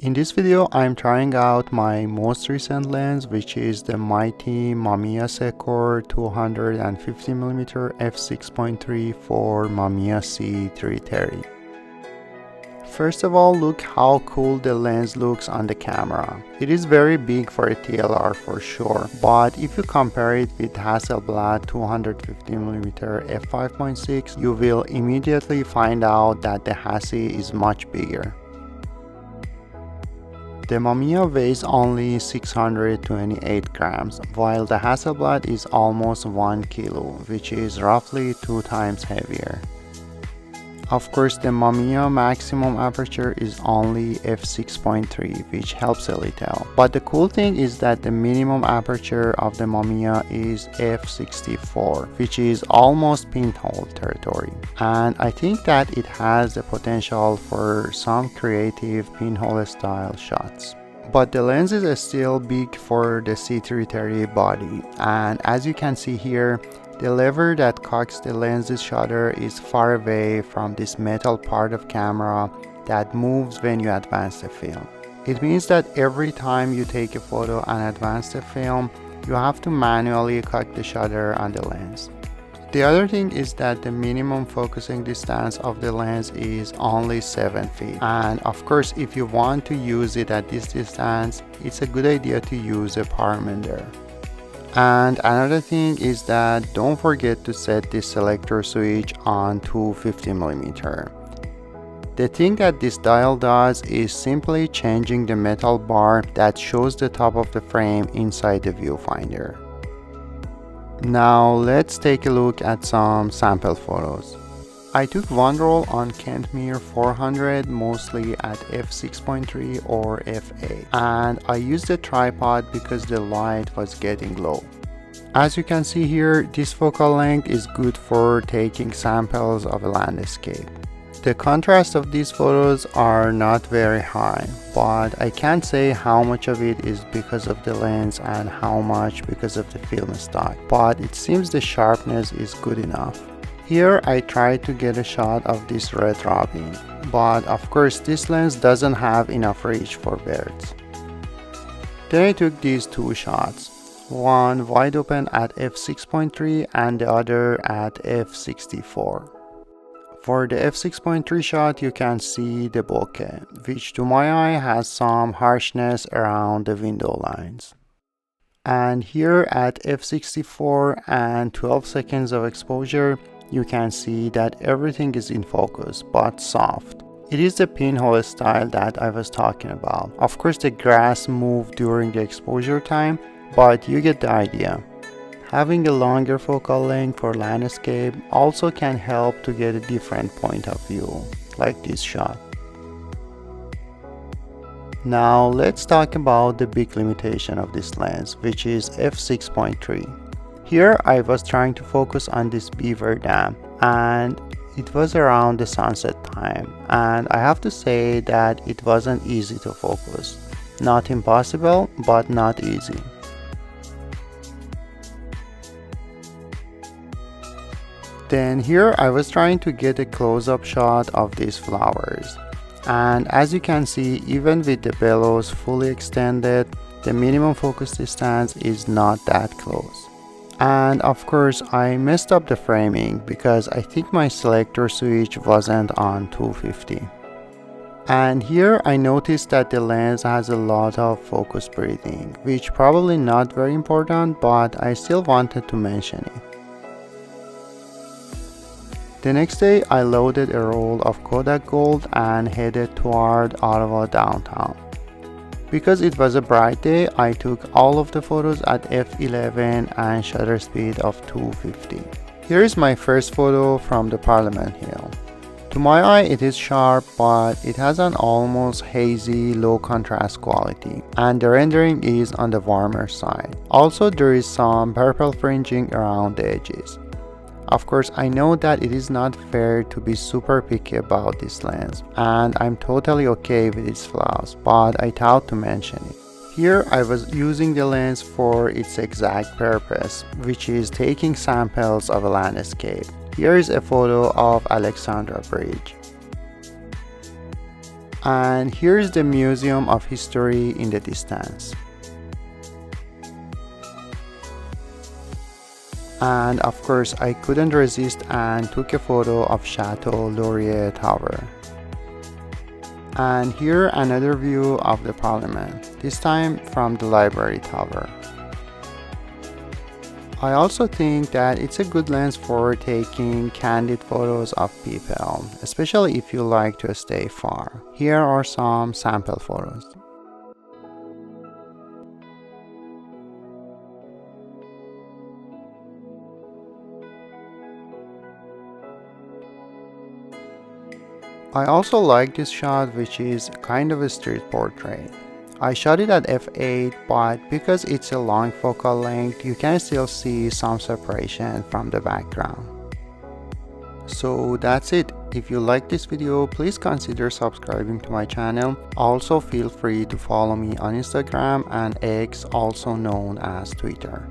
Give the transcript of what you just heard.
In this video, I'm trying out my most recent lens, which is the mighty Mamiya Sekor 250mm f6.3 for Mamiya C330. First of all, look how cool the lens looks on the camera. It is very big for a TLR for sure, but if you compare it with Hasselblad 250mm f5.6, you will immediately find out that the Hassi is much bigger. The Mamiya weighs only 628 grams, while the Hasselblad is almost 1 kilo, which is roughly 2 times heavier. Of course, the Mamiya maximum aperture is only f6.3, which helps a little. But the cool thing is that the minimum aperture of the Mamiya is f64, which is almost pinhole territory. And I think that it has the potential for some creative pinhole style shots. But the lens is still big for the C330 body, and as you can see here, the lever that cocks the lens's shutter is far away from this metal part of camera that moves when you advance the film. It means that every time you take a photo and advance the film, you have to manually cock the shutter on the lens. The other thing is that the minimum focusing distance of the lens is only 7 feet. And of course, if you want to use it at this distance, it's a good idea to use a Parminder. And another thing is that don't forget to set this selector switch on 250mm. The thing that this dial does is simply changing the metal bar that shows the top of the frame inside the viewfinder. Now let's take a look at some sample photos. I took one roll on Kentmere 400, mostly at f6.3 or f8, and I used a tripod because the light was getting low. As you can see here, this focal length is good for taking samples of a landscape. The contrast of these photos are not very high, but I can't say how much of it is because of the lens and how much because of the film stock, but it seems the sharpness is good enough. Here I tried to get a shot of this red robin, but of course this lens doesn't have enough reach for birds. Then I took these two shots, one wide open at f6.3 and the other at f64. For the f6.3 shot you can see the bokeh, which to my eye has some harshness around the window lines. And here at f64 and 12 seconds of exposure, you can see that everything is in focus, but soft. It is the pinhole style that I was talking about. Of course, the grass moved during the exposure time, but you get the idea. Having a longer focal length for landscape also can help to get a different point of view, like this shot. Now let's talk about the big limitation of this lens, which is f6.3. Here I was trying to focus on this beaver dam, and it was around the sunset time, and I have to say that it wasn't easy to focus. Not impossible, but not easy. Then here I was trying to get a close-up shot of these flowers, and as you can see, even with the bellows fully extended, the minimum focus distance is not that close. And of course I messed up the framing because I think my selector switch wasn't on 250. And here I noticed that the lens has a lot of focus breathing, which probably not very important, but I still wanted to mention it. The next day I loaded a roll of Kodak Gold and headed toward Ottawa downtown. Because it was a bright day, I took all of the photos at f11 and shutter speed of 250. Here is my first photo from the Parliament Hill. To my eye it is sharp, but it has an almost hazy, low contrast quality, and the rendering is on the warmer side. Also there is some purple fringing around the edges. Of course, I know that it is not fair to be super picky about this lens, and I'm totally okay with its flaws, but I thought to mention it. Here I was using the lens for its exact purpose, which is taking samples of a landscape. Here is a photo of Alexandra Bridge. And here's the Museum of History in the distance. And of course, I couldn't resist and took a photo of Chateau Laurier Tower. And here another view of the Parliament, this time from the Library Tower. I also think that it's a good lens for taking candid photos of people, especially if you like to stay far. Here are some sample photos. I also like this shot, which is kind of a street portrait. I shot it at f8, but because it's a long focal length, you can still see some separation from the background. So that's it. If you like this video, please consider subscribing to my channel. Also feel free to follow me on Instagram and X, also known as Twitter.